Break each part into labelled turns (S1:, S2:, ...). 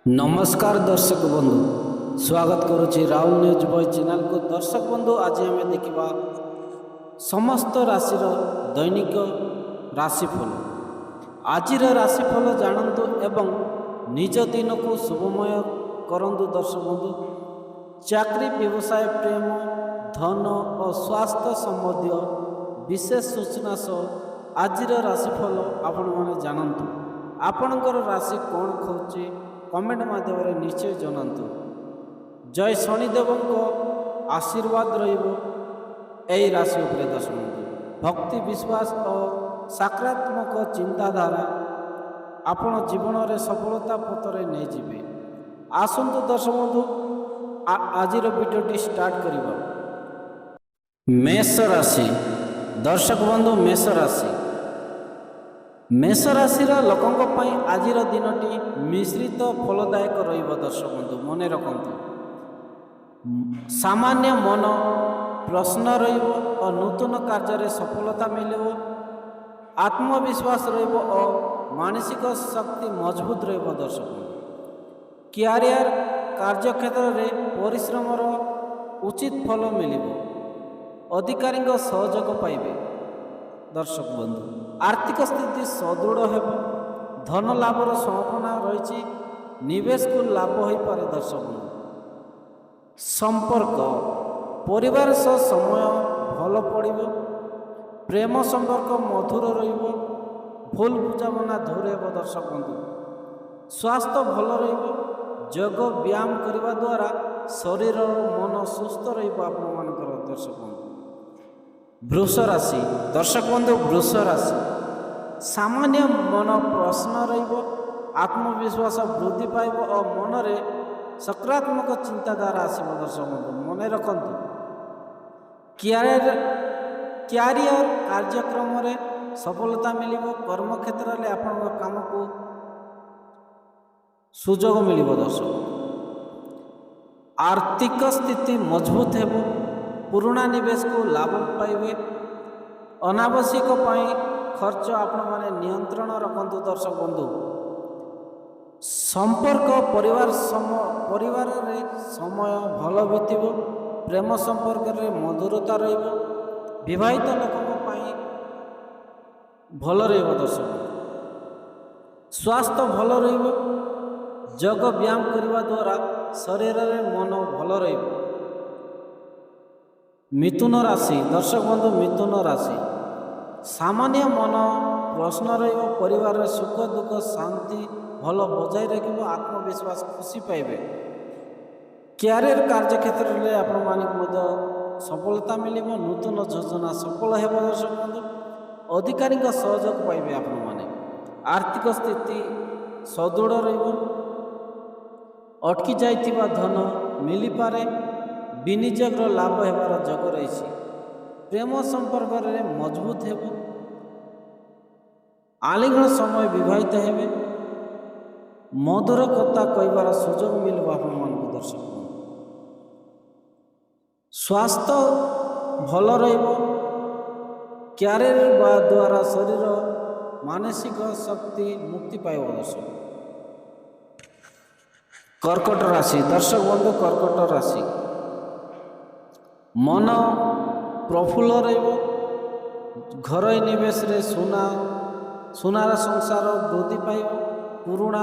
S1: नमस्कार दर्शक बंधु स्वागत करुच्ची राहुल न्यूज बॉय चैनल को। दर्शक बंधु आज आम देखा समस्त राशि दैनिक राशिफल। आज राशिफल जानतु एवं निज दिन को शुभमय करंतु। दर्शक बंधु चाकरी व्यवसाय प्रेम धन और स्वास्थ्य संबंधी विशेष सूचना सह आज राशिफल आपण मैंने जानतु। आपणकर राशि कौन खोचे कमेंट माध्यम निश्चय जनातु। जय शनिदेव आशीर्वाद रही राशि उपरे। दर्शक भक्ति विश्वास और सकारात्मक चिंताधारा आपण जीवन में सफलता पथरे नहीं जीवे। आसतु दर्शक बंधु आज वीडियोटी स्टार्ट करिबा। मेष राशि। दर्शक बंधु मेष राशि लोकों आज दिनटी मिश्रित फलदायक रहिबो। दर्शक बंधु मन रखंतु सामान्य मन प्रश्न रहिबो और नूतन कार्य सफलता मिलिबो। आत्मविश्वास रहिबो और मानसिक शक्ति मजबूत रहिबो। दर्शक बंधु क्यारियर कार्यक्षेत्र में परिश्रमर उचित फल मिलिबो। अधिकारी सहयोग पाइबे। दर्शक बंधु आर्थिक स्थिति सदृढ़ हेब। धन लाभर संभावना रही निवेश को लाभ हो पारे। दर्शक बंधु संपर्क परिवार सह समय भल पड़ो। प्रेम संपर्क मधुर रहिबो। भूल बुझामणा दूर हेब। दर्शक बंधु स्वास्थ्य भल रहिबो। योग व्यायाम करने द्वारा शरीर और मन सुस्थ रहिबो आपण मानकर। दर्शक बंधु वृष राशि। दर्शक बंधु वृष राशि सामान्य मन प्रश्न रहिबो। आत्मविश्वास वृद्धि पाइब और मन में सकारात्मक चिंताधारा आसब। दर्शक बंधु मन रखंतु क्यारियर कार्यक्रम रे सफलता मिलिबो। कर्म क्षेत्र में आपण काम को सुजोग मिलिबो। दर्शक आर्थिक स्थिति मजबूत हेबो। पुराना निवेश को लाभ पाइबे। अनावश्यक खर्च आपण माने नियंत्रण रखंतु। दर्शक बंधु संपर्क परिवार रे समय भल बीतब। प्रेम संपर्क रे मधुरता रहिबो। विवाहित लोकों भल रहिबो। दर्शक स्वास्थ्य भल रहिबो। योग व्यायाम करने द्वारा शरीर रे मन भल रहिबो। मिथुन राशि। दर्शक बंधु मिथुन राशि सामान्य मन प्रश्न रहिबो। परिवार रे सुख दुख शांति भल बजाय रखिबो। आत्मविश्वास खुशी पाइबे। क्यारियर कार्य क्षेत्र में आपण मानिक सफलता मिलिबो। नूतन योजना सफल हेबो। दर्शक बंधु अधिकारी सहयोग पाइबे आपण माने। आर्थिक स्थिति सदृढ़ रहिबो। अटकी जाइतिबा धन मिली पारे। विनियोग लाभ हेबार योग रही। प्रेम संपर्क में मजबूत हेब। आलिंगन समय विवाहित हेबे। मधुर कथा कहबार सुजोग मिलिब आपण मानक। दर्शक स्वास्थ्य भल रहिबो। क्यारियर द्वारा शरीर मानसिक शक्ति मुक्ति पाइब। दर्शक कर्कट राशि। दर्शक बंधु कर्कट राशि मन प्रफुल्ल रहिबो। घरोई निवेश रे सुनार संसार वृद्धि पाइब। पुराना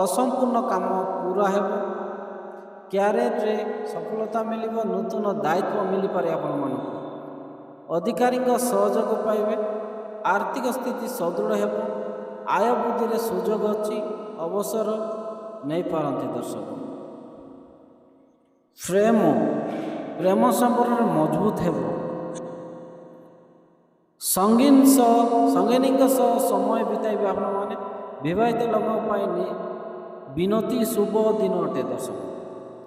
S1: असंपूर्ण काम पूरा हेबो। क्यारियर रे सफलता मिलिबो। नूतन दायित्व मिली पारे आपण मानक। अधिकारी सहयोग पाइबे। आर्थिक स्थिति सदृढ़ हेबो। आय वृद्धि रे सुयोग अछि। अवसर नहीं पारंती। दर्शक प्रेम संपर्क मजबूत हेबो। संगीनी समय बिताइबे आपण माने। विवाहित लोक विनती शुभ दिन अटे। दर्शक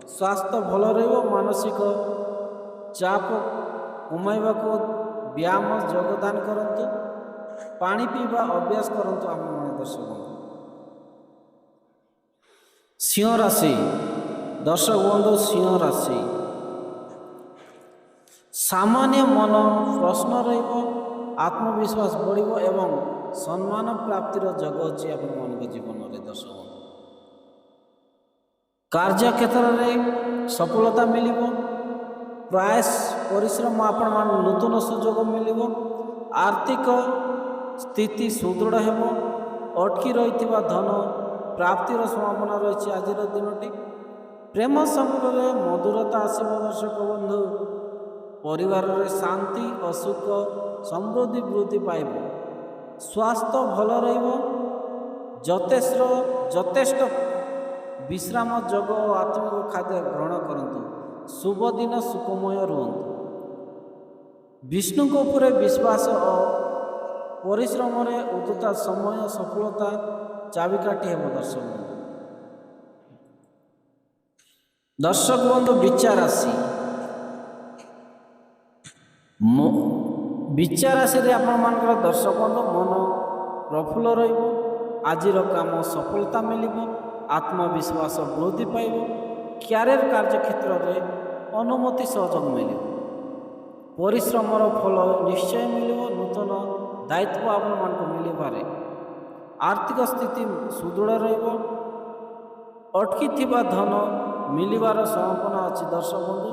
S1: स्वास्थ्य भल रहिबो। मानसिक चाप कमाइबा को व्यायाम योगदान करंतु। पानी पीवा अभ्यास करंतु आपण माने। दर्शक सिंह राशि। दर्शक बंधु सिंह राशि सामान्य मन प्रश्न रहिबो। आत्मविश्वास बढ़िबो एवं सम्मान प्राप्तिर योग अछि आपण मानक जीवन में। दर्शक କାର୍ଯ୍ୟକ୍ଷେତ୍ରରେ ସଫଳତା ମିଳିବ। ପ୍ରୟାସ ପରିଶ୍ରମ ଆପଣମାନଙ୍କୁ ନୂତନ ସୁଯୋଗ ମିଳିବ। ଆର୍ଥିକ ସ୍ଥିତି ସୁଦୃଢ଼ ହେବ। ଅଟକି ରହିଥିବା ଧନ ପ୍ରାପ୍ତିର ସମ୍ଭାବନା ରହିଛି ଆଜିର ଦିନଟି। ପ୍ରେମ ସମ୍ପର୍କରେ ମଧୁରତା ଆସିବ ଦର୍ଶକ ବନ୍ଧୁ। ପରିବାରରେ ଶାନ୍ତି ଓ ସୁଖ ସମୃଦ୍ଧି ବୃଦ୍ଧି ପାଇବ। ସ୍ୱାସ୍ଥ୍ୟ ଭଲ ରହିବ। ଯଥେଷ୍ଟ ବିଶ୍ରାମ, ଯୋଗ ଓ ଆତ୍ମିକ ଖାଦ୍ୟ ଗ୍ରହଣ କରନ୍ତୁ। ଶୁଭ ଦିନ, ସୁଖମୟ ରୁହନ୍ତୁ। ବିଷ୍ଣୁଙ୍କ ଉପରେ ବିଶ୍ୱାସ ଓ ପରିଶ୍ରମରେ ଉଦ୍ଧତା ସମୟ ସଫଳତା ଚାବିକାଠି ହେବ ଦର୍ଶକ ବନ୍ଧୁ। ଦର୍ଶକ ବନ୍ଧୁ ବିଚାର ରାଶି, ବିଚାର ରାଶିରେ ଆପଣମାନଙ୍କର ଦର୍ଶକ ବନ୍ଧୁ ମନ ପ୍ରଫୁଲ୍ଲ ରହିବ। ଆଜିର କାମ ସଫଳତା ମିଳିବ। ଆତ୍ମବିଶ୍ୱାସ ବୃଦ୍ଧି ପାଇବ। କ୍ୟାରିୟର କାର୍ଯ୍ୟକ୍ଷେତ୍ରରେ ଅନୁମତି ସହଯୋଗ ମିଳିବ। ପରିଶ୍ରମର ଫଳ ନିଶ୍ଚୟ ମିଳିବ। ନୂତନ ଦାୟିତ୍ୱ ଆପଣମାନଙ୍କୁ ମିଳିପାରେ। ଆର୍ଥିକ ସ୍ଥିତି ସୁଦୃଢ଼ ରହିବ। ଅଟକିଥିବା ଧନ ମିଳିବାର ସମ୍ଭାବନା ଅଛି ଦର୍ଶକ ବନ୍ଧୁ।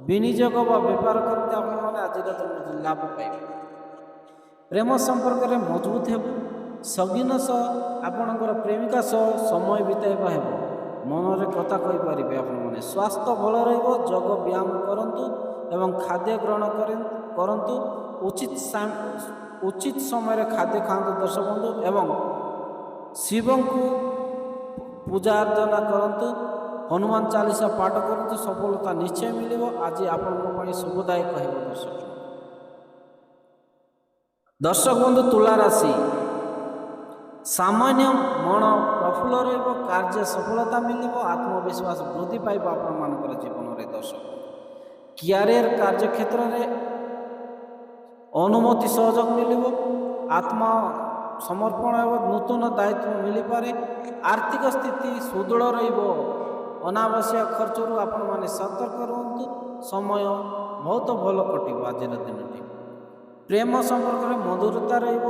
S1: ବିନିଯୋଗ ବା ବେପାର କରନ୍ତି ଆପଣମାନେ ଆଜିର ଲାଭ ପାଇବେ। ପ୍ରେମ ସମ୍ପର୍କରେ ମଜବୁତ ହେବ। ସଙ୍ଗୀନ ସହ ଆପଣଙ୍କର ପ୍ରେମିକା ସହ ସମୟ ବିତାଇବା ହେବ। ମନରେ କଥା କହିପାରିବେ ଆପଣମାନେ। ସ୍ୱାସ୍ଥ୍ୟ ଭଲ ରହିବ। ଯୋଗ ବ୍ୟାୟାମ କରନ୍ତୁ ଏବଂ ଖାଦ୍ୟ ଗ୍ରହଣ କରନ୍ତୁ। ଉଚିତ ସମୟରେ ଖାଦ୍ୟ ଖାଆନ୍ତୁ ଦର୍ଶକ ବନ୍ଧୁ ଏବଂ ଶିବଙ୍କୁ ପୂଜା ଅର୍ଚ୍ଚନା କରନ୍ତୁ। ହନୁମାନ ଚାଳିଶା ପାଠ କରନ୍ତୁ। ସଫଳତା ନିଶ୍ଚୟ ମିଳିବ। ଆଜି ଆପଣଙ୍କ ପାଇଁ ଶୁଭଦାୟକ ହେବ ଦର୍ଶକ। ଦର୍ଶକ ବନ୍ଧୁ ତୁଳା ରାଶି, ସାମାନ୍ୟ ମନ ପ୍ରଫୁଲ୍ଲ ରହିବ। କାର୍ଯ୍ୟ ସଫଳତା ମିଳିବ। ଆତ୍ମବିଶ୍ୱାସ ବୃଦ୍ଧି ପାଇବ ଆପଣମାନଙ୍କର ଜୀବନରେ ଦର୍ଶକ। କ୍ୟାରିୟର କାର୍ଯ୍ୟକ୍ଷେତ୍ରରେ ଅନୁମତି ସହଯୋଗ ମିଳିବ। ଆତ୍ମ ସମର୍ପଣ ହେବ। ନୂତନ ଦାୟିତ୍ୱ ମିଳିପାରେ। ଆର୍ଥିକ ସ୍ଥିତି ସୁଦୃଢ଼ ରହିବ। ଅନାବଶ୍ୟକ ଖର୍ଚ୍ଚରୁ ଆପଣମାନେ ସତର୍କ ରୁହନ୍ତୁ। ସମୟ ବହୁତ ଭଲ କଟିବ ଆଜିର ଦିନଟି। ପ୍ରେମ ସମ୍ପର୍କରେ ମଧୁରତା ରହିବ।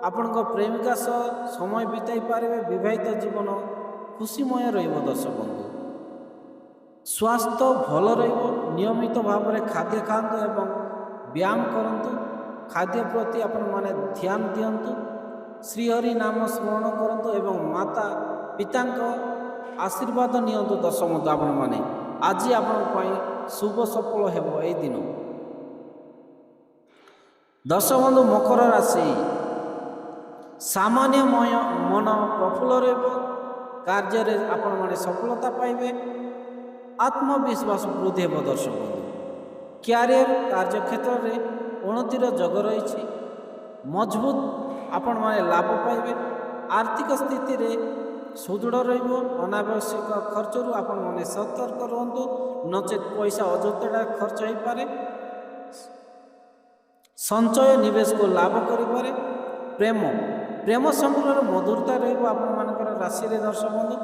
S1: ଆପଣଙ୍କ ପ୍ରେମିକା ସହ ସମୟ ବିତାଇ ପାରିବେ। ବିବାହିତ ଜୀବନ ଖୁସିମୟ ରହିବ ଦର୍ଶକ ବନ୍ଧୁ। ସ୍ୱାସ୍ଥ୍ୟ ଭଲ ରହିବ। ନିୟମିତ ଭାବରେ ଖାଦ୍ୟ ଖାଆନ୍ତୁ ଏବଂ ବ୍ୟାୟାମ କରନ୍ତୁ। ଖାଦ୍ୟ ପ୍ରତି ଆପଣମାନେ ଧ୍ୟାନ ଦିଅନ୍ତୁ। ଶ୍ରୀହରି ନାମ ସ୍ମରଣ କରନ୍ତୁ ଏବଂ ମାତା ପିତାଙ୍କ ଆଶୀର୍ବାଦ ନିଅନ୍ତୁ ଦର୍ଶକ ବନ୍ଧୁ। ଆପଣମାନେ ଆଜି ଆପଣଙ୍କ ପାଇଁ ଶୁଭ ସଫଳ ହେବ ଏହି ଦିନ। ଦର୍ଶକ ବନ୍ଧୁ ମକର ରାଶି, ସାମାନ୍ୟ ମନ ପ୍ରଫୁଲ୍ଲ ରହିବ। କାର୍ଯ୍ୟରେ ଆପଣମାନେ ସଫଳତା ପାଇବେ। ଆତ୍ମବିଶ୍ୱାସ ବୃଦ୍ଧି ହେବ ଦର୍ଶକ ବନ୍ଧୁ। କ୍ୟାରିୟର କାର୍ଯ୍ୟକ୍ଷେତ୍ରରେ ଉନ୍ନତିର ଯୋଗ ରହିଛି। ମଜବୁତ ଆପଣମାନେ ଲାଭ ପାଇବେ। ଆର୍ଥିକ ସ୍ଥିତିରେ ସୁଦୃଢ଼ ରହିବ। ଅନାବଶ୍ୟକ ଖର୍ଚ୍ଚରୁ ଆପଣମାନେ ସତର୍କ ରୁହନ୍ତୁ। ନଚେତ୍ ପଇସା ଅଯଥାରେ ଖର୍ଚ୍ଚ ହୋଇପାରେ। ସଞ୍ଚୟ ନିବେଶକୁ ଲାଭ କରିପାରେ। ପ୍ରେମ ସମ୍ପର୍କରେ ମଧୁରତା ରହିବ ଆପଣମାନଙ୍କର ରାଶିରେ ଦର୍ଶକ ବନ୍ଧୁ।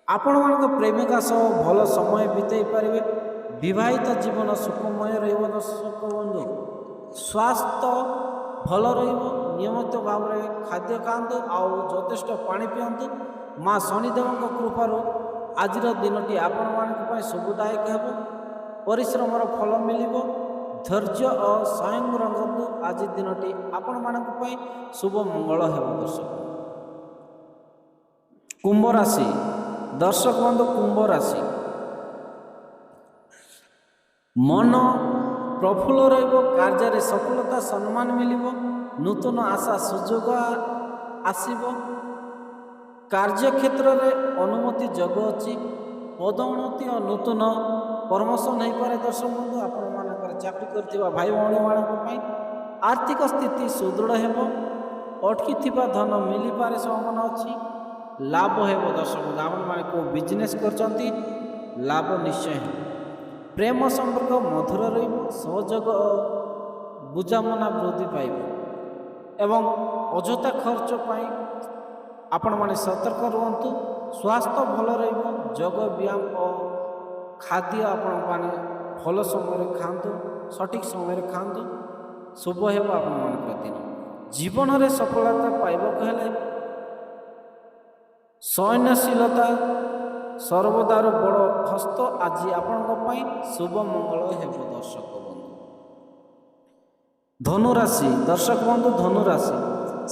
S1: ଆପଣମାନଙ୍କ ପ୍ରେମିକା ସହ ଭଲ ସମୟ ବିତାଇ ପାରିବେ। ବିବାହିତ ଜୀବନ ସୁଖମୟ ରହିବ ଦର୍ଶକ ବନ୍ଧୁ। ସ୍ୱାସ୍ଥ୍ୟ ଭଲ ରହିବ। ନିୟମିତ ଭାବରେ ଖାଦ୍ୟ ଖାଆନ୍ତୁ ଆଉ ଯଥେଷ୍ଟ ପାଣି ପିଅନ୍ତୁ। ମା ଶନିଦେବଙ୍କ କୃପାରୁ ଆଜିର ଦିନଟି ଆପଣମାନଙ୍କ ପାଇଁ ଶୁଭଦାୟକ ହେବ। ପରିଶ୍ରମର ଫଳ ମିଳିବ। ଧୈର୍ଯ୍ୟ ଓ ସଂୟମ ରଖନ୍ତୁ। ଆଜି ଦିନଟି ଆପଣମାନଙ୍କ ପାଇଁ ଶୁଭ ମଙ୍ଗଳ ହେବ ଦର୍ଶକ। କୁମ୍ଭ ରାଶି, ଦର୍ଶକ ବନ୍ଧୁ କୁମ୍ଭ ରାଶି, ମନ ପ୍ରଫୁଲ୍ଲ ରହିବ। କାର୍ଯ୍ୟରେ ସଫଳତା ସମ୍ମାନ ମିଳିବ। ନୂତନ ଆଶା ସୁଯୋଗ ଆସିବ। କାର୍ଯ୍ୟକ୍ଷେତ୍ରରେ ଅନୁମତି ଯୋଗ ଅଛି। ପଦୋନ୍ନତି ଓ ନୂତନ ପ୍ରମୋସନ ହୋଇପାରେ ଦର୍ଶକ ବନ୍ଧୁ ଆପଣମାନଙ୍କର ଚାକିରି କରୁଥିବା ଭାଇ ଭଉଣୀମାନଙ୍କ ପାଇଁ। ଆର୍ଥିକ ସ୍ଥିତି ସୁଦୃଢ଼ ହେବ। ଅଟକିଥିବା ଧନ ମିଳିପାରେ ସମ୍ଭାବନା ଅଛି। ଲାଭ ହେବ ଦର୍ଶକ ବନ୍ଧୁ। ଆପଣମାନେ କେଉଁ ବିଜନେସ୍ କରୁଛନ୍ତି ଲାଭ ନିଶ୍ଚୟ ହେବ। ପ୍ରେମ ସମ୍ପର୍କ ମଧୁର ରହିବ। ସହଯୋଗ ଓ ବୁଝାମଣା ବୃଦ୍ଧି ପାଇବ ଏବଂ ଅଯଥା ଖର୍ଚ୍ଚ ପାଇଁ ଆପଣମାନେ ସତର୍କ ରୁହନ୍ତୁ। ସ୍ୱାସ୍ଥ୍ୟ ଭଲ ରହିବ। ଯୋଗ ବ୍ୟାୟାମ ଓ ଖାଦ୍ୟ ଆପଣମାନେ ଭଲ ସମୟରେ ଖାଆନ୍ତୁ। ସଠିକ୍ ସମୟରେ ଖାଆନ୍ତୁ। ଶୁଭ ହେବ ଆପଣମାନଙ୍କର ଦିନ। ଜୀବନରେ ସଫଳତା ପାଇବାକୁ ହେଲେ ସହନଶୀଳତା ସର୍ବଦାରୁ ବଡ଼ ହସ୍ତ ଆଜି ଆପଣଙ୍କ ପାଇଁ ଶୁଭ ମଙ୍ଗଳ ହେବ। ଦର୍ଶକ ବନ୍ଧୁ ଧନୁରାଶି, ଦର୍ଶକ ବନ୍ଧୁ ଧନୁରାଶି,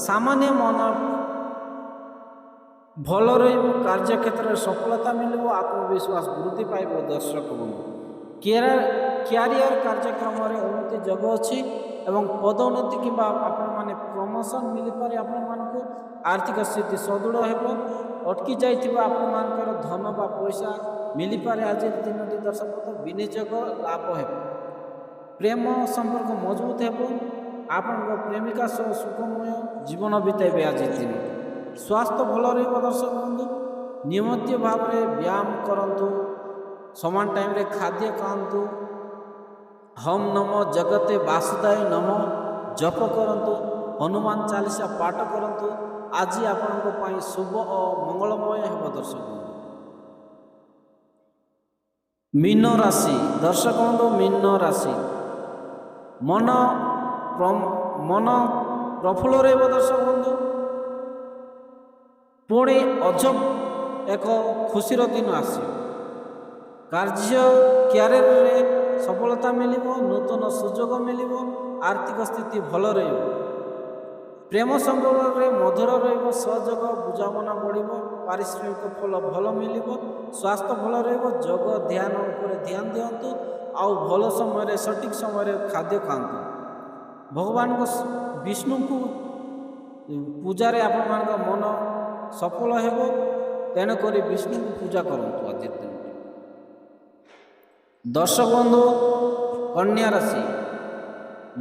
S1: ସାମାନ୍ୟ ମନ ଭଲ ରହିବ, କାର୍ଯ୍ୟକ୍ଷେତ୍ରରେ ସଫଳତା ମିଳିବ, ଆତ୍ମବିଶ୍ୱାସ ବୃଦ୍ଧି ପାଇବ। ଦର୍ଶକ ବନ୍ଧୁ କ୍ୟାରିୟର କାର୍ଯ୍ୟକ୍ରମରେ ଉନ୍ନତି ଯୋଗ ଅଛି ଏବଂ ପଦୋନ୍ନତି କିମ୍ବା ଆପଣମାନେ ପ୍ରମୋସନ୍ ମିଳିପାରେ। ଆପଣମାନଙ୍କୁ ଆର୍ଥିକ ସ୍ଥିତି ସୁଦୃଢ଼ ହେବ। ଅଟକି ଯାଇଥିବା ଆପଣମାନଙ୍କର ଧନ ବା ପଇସା ମିଳିପାରେ ଆଜିର ଦିନଟି। ଦର୍ଶକ ବିନିଯୋଗ ଲାଭ ହେବ। ପ୍ରେମ ସମ୍ପର୍କ ମଜବୁତ ହେବ। ଆପଣଙ୍କ ପ୍ରେମିକା ସହ ସୁଖମୟ ଜୀବନ ବିତାଇବେ ଆଜି ଦିନଟି। ସ୍ୱାସ୍ଥ୍ୟ ଭଲ ରହିବ। ଦର୍ଶକ ବନ୍ଧୁ ନିୟମିତ ଭାବରେ ବ୍ୟାୟାମ କରନ୍ତୁ, ସମାନ ଟାଇମ୍ରେ ଖାଦ୍ୟ ଖାଆନ୍ତୁ, ହମ୍ ନମ ଜଗତେ ବାସୁଦେବାୟ ନମ ଜପ କରନ୍ତୁ, ହନୁମାନ ଚାଳିଶା ପାଠ କରନ୍ତୁ। ଆଜି ଆପଣଙ୍କ ପାଇଁ ଶୁଭ ଓ ମଙ୍ଗଳମୟ ହେବ। ଦର୍ଶକ ବନ୍ଧୁ ମୀନ ରାଶି, ଦର୍ଶକ ବନ୍ଧୁ ମୀନ ରାଶି, ମନ ପ୍ରଫୁଲ୍ଲ ରହିବ। ଦର୍ଶକ ବନ୍ଧୁ ପୁଣି ଅଜବ ଏକ ଖୁସିର ଦିନ ଆସିବ। କ୍ୟାରିୟରରେ ସଫଳତା ମିଳିବ, ନୂତନ ସୁଯୋଗ ମିଳିବ, ଆର୍ଥିକ ସ୍ଥିତି ଭଲ ରହିବ, ପ୍ରେମ ସମ୍ପର୍କରେ ମଧୁର ରହିବ, ସହଯୋଗ ବୁଝାମଣା ବଢ଼ିବ, ପାରିଶ୍ରମିକ ଫଳ ଭଲ ମିଳିବ, ସ୍ୱାସ୍ଥ୍ୟ ଭଲ ରହିବ। ଯୋଗ ଧ୍ୟାନ ଉପରେ ଧ୍ୟାନ ଦିଅନ୍ତୁ ଆଉ ଭଲ ସମୟରେ ସଠିକ୍ ସମୟରେ ଖାଦ୍ୟ ଖାଆନ୍ତୁ। ଭଗବାନଙ୍କ ବିଷ୍ଣୁଙ୍କୁ ପୂଜାରେ ଆପଣମାନଙ୍କ ମନ ସଫଳ ହେବ, ତେଣୁକରି ବିଷ୍ଣୁଙ୍କୁ ପୂଜା କରନ୍ତୁ ଆଜିର ଦିନଟି। ଦର୍ଶକ ବନ୍ଧୁ କନ୍ୟା ରାଶି,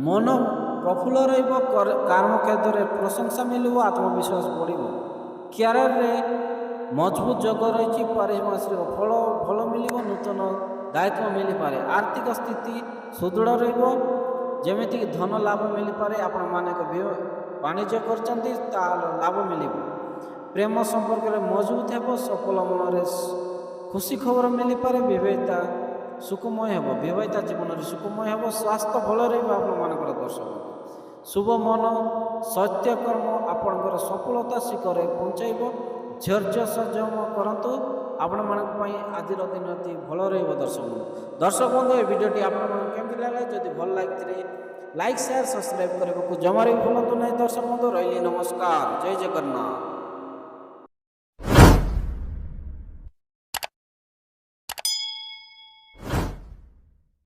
S1: ମନ ପ୍ରଫୁଲ୍ଲ ରହିବ, କର୍ମକ୍ଷେତ୍ରରେ ପ୍ରଶଂସା ମିଳିବ, ଆତ୍ମବିଶ୍ୱାସ ବଢ଼ିବ, କ୍ୟାରିୟରରେ ମଜବୁତ ଯୋଗ ରହିଛି, ପାରିଶ୍ରମିକ ଫଳ ଭଲ ମିଳିବ, ନୂତନ ଦାୟିତ୍ୱ ମିଳିପାରେ, ଆର୍ଥିକ ସ୍ଥିତି ସୁଦୃଢ଼ ରହିବ, ଯେମିତିକି ଧନ ଲାଭ ମିଳିପାରେ। ଆପଣମାନେ ବାଣିଜ୍ୟ କରିଛନ୍ତି ତାହାର ଲାଭ ମିଳିବ। ପ୍ରେମ ସମ୍ପର୍କରେ ମଜବୁତ ହେବ, ସଫଳ ମନରେ ଖୁସି ଖବର ମିଳିପାରେ, ବିବାହିତା ସୁଖମୟ ହେବ, ବିବାହିତା ଜୀବନରେ ସୁଖମୟ ହେବ, ସ୍ୱାସ୍ଥ୍ୟ ଭଲ ରହିବ। ଆପଣମାନଙ୍କର ଦର୍ଶକ ଶୁଭ ମନ ସତ୍ୟକର୍ମ ଆପଣଙ୍କର ସଫଳତା ଶିଖରରେ ପହଞ୍ଚାଇବ। ଧୈର୍ଯ୍ୟ ସଂଯମ କରନ୍ତୁ, ଆପଣମାନଙ୍କ ପାଇଁ ଆଜିର ଦିନଟି ଭଲ ରହିବ। ଦର୍ଶକ ବନ୍ଧୁ ଏ ଭିଡ଼ିଓଟି ଆପଣମାନଙ୍କୁ କେମିତି ଲାଗିଲା? ଯଦି ଭଲ ଲାଗିଥିଲେ ଲାଇକ୍ ସେୟାର ସବସ୍କ୍ରାଇବ୍ କରିବାକୁ ଜମାରେ ବି ଭୁଲନ୍ତୁ ନାହିଁ। ଦର୍ଶକ ବନ୍ଧୁ ରହିଲି, ନମସ୍କାର, ଜୟ ଜଗନ୍ନାଥ।